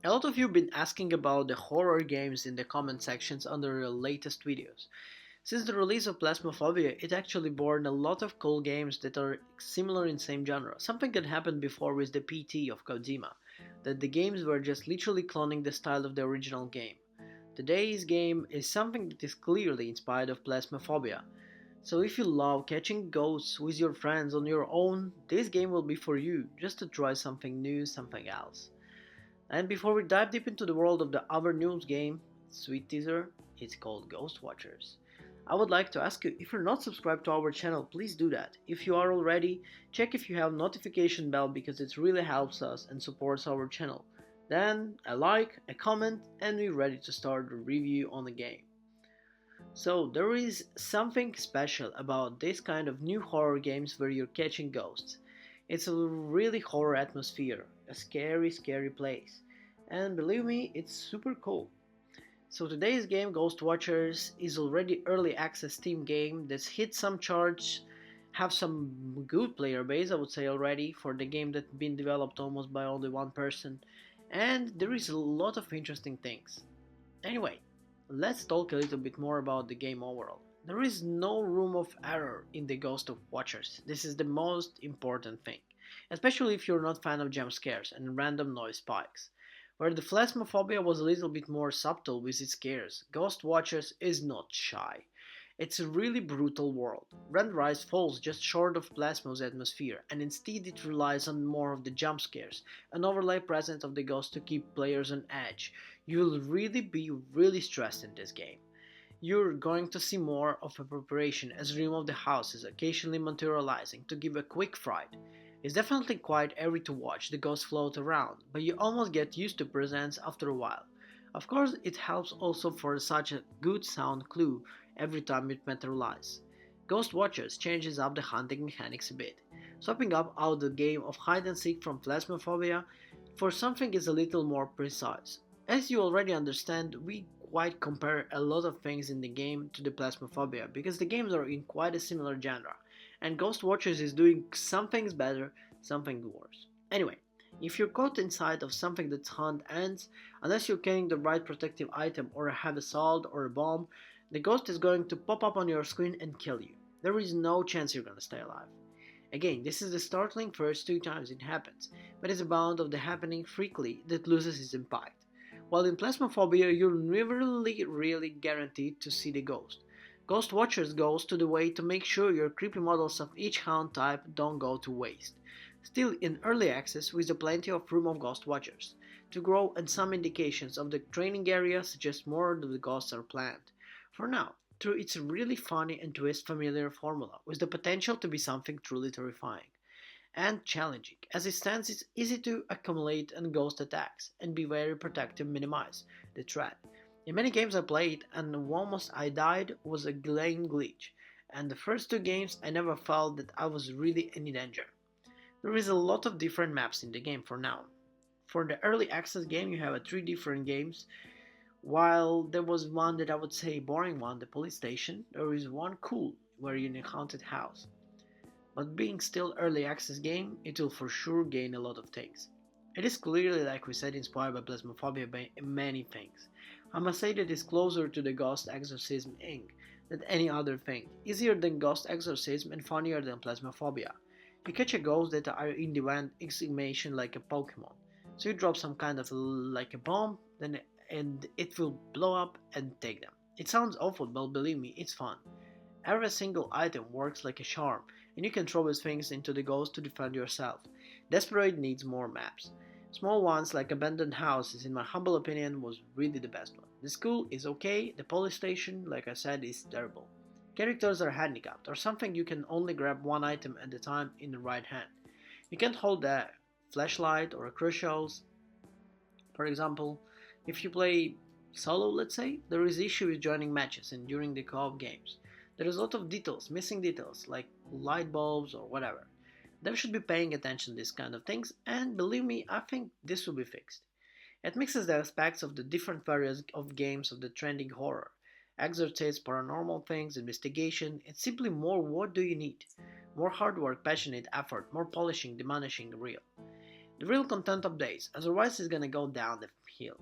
A lot of you have been asking about the horror games in the comment sections under the latest videos. Since the release of Plasmophobia, it actually born a lot of cool games that are similar in same genre. Something that happened before with the PT of Kojima, that the games were just literally cloning the style of the original game. Today's game is something that is clearly inspired of Plasmophobia. So if you love catching ghosts with your friends on your own, this game will be for you, just to try something new, something else. And before we dive deep into the world of the other news game, sweet teaser, it's called Ghost Watchers. I would like to ask you, if you're not subscribed to our channel, please do that. If you are already, check if you have notification bell because it really helps us and supports our channel. Then a like, a comment, and we're ready to start the review on the game. So there is something special about this kind of new horror games where you're catching ghosts. It's a really horror atmosphere, a scary place. And believe me, it's super cool. So today's game, Ghost Watchers, is already early access Steam game that's hit some charts, have some good player base I would say already for the game that's been developed almost by only one person, and there is a lot of interesting things. Anyway, let's talk a little bit more about the game overall. There is no room of error in the Ghost of Watchers. This is the most important thing, especially if you're not a fan of jump scares and random noise spikes. Where the Phasmophobia was a little bit more subtle with its scares, Ghost Watchers is not shy. It's a really brutal world. Red Rise falls just short of Plasmo's atmosphere, and instead it relies on more of the jump scares, an overlay presence of the ghost to keep players on edge. You'll really be really stressed in this game. You're going to see more of a preparation as Realm of the House is occasionally materializing to give a quick fright. It's definitely quite eerie to watch the ghosts float around, but you almost get used to presence after a while. Of course, it helps also for such a good sound clue every time it materializes. Ghost Watchers changes up the hunting mechanics a bit, swapping up out the game of hide and seek from Phasmophobia for something is a little more precise. As you already understand, we quite compare a lot of things in the game to the Plasmophobia because the games are in quite a similar genre, and Ghost Watchers is doing some things better, something worse. Anyway, if you're caught inside of something that's hunt ends, unless you're carrying the right protective item or have a sword or a bomb, the ghost is going to pop up on your screen and kill you. There is no chance you're gonna stay alive. Again, this is the startling first two times it happens, but it's a bound of the happening frequently that loses its impact. While in Plasmophobia, you're never really guaranteed to see the ghost. Ghost Watchers goes to the way to make sure your creepy models of each hound type don't go to waste. Still in early access with a plenty of room of Ghost Watchers to grow, and some indications of the training area suggest more of the ghosts are planned. For now, through its really funny and twist familiar formula with the potential to be something truly terrifying and challenging. As it stands, it's easy to accumulate and ghost attacks and be very protective minimize the threat. In many games I played and almost I died was a game glitch, and the first two games I never felt that I was really in danger. There is a lot of different maps in the game for now. For the early access game you have three different games, while there was one that I would say boring one, the police station, there is one cool where you're in a haunted house. But being still early access game, it will for sure gain a lot of things. It is clearly, like we said, inspired by Plasmophobia by many things. I must say that it's closer to the Ghost Exorcism Inc. than any other thing, easier than Ghost Exorcism and funnier than Plasmophobia. You catch a ghost that are in demand exclamation like a Pokemon. So you drop some kind of like a bomb, then and it will blow up and take them. It sounds awful, but believe me, it's fun. Every single item works like a charm, and you can throw these things into the ghost to defend yourself. Desperate needs more maps. Small ones like abandoned houses in my humble opinion was really the best one. The school is okay, the police station, like I said, is terrible. Characters are handicapped, or something you can only grab one item at a time in the right hand. You can't hold a flashlight or a crucials. For example, if you play solo, let's say, there is issue with joining matches and during the co-op games. There is a lot of details, missing details, like light bulbs or whatever. They should be paying attention to these kind of things, and believe me, I think this will be fixed. It mixes the aspects of the different various of games of the trending horror. Exorcists, paranormal things, investigation, it's simply more what do you need? More hard work, passionate effort, more polishing, diminishing real. The real content updates, otherwise it's gonna go down the hill.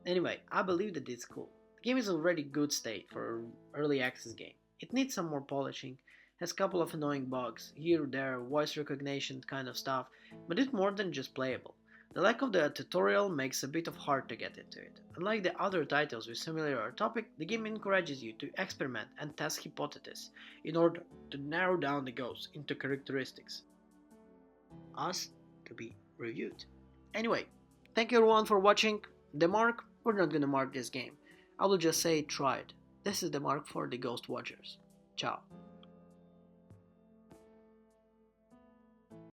Anyway, I believe that it's cool. The game is already good state for an early access game. It needs some more polishing, has a couple of annoying bugs, here or there, voice recognition kind of stuff, but it's more than just playable. The lack of the tutorial makes it a bit of hard to get into it. Unlike the other titles with similar topic, the game encourages you to experiment and test hypotheses in order to narrow down the goals into characteristics. Us to be reviewed. Anyway, thank you everyone for watching. The mark, we're not gonna mark this game. I will just say try it. This is the mark for the Ghost Watchers. Ciao.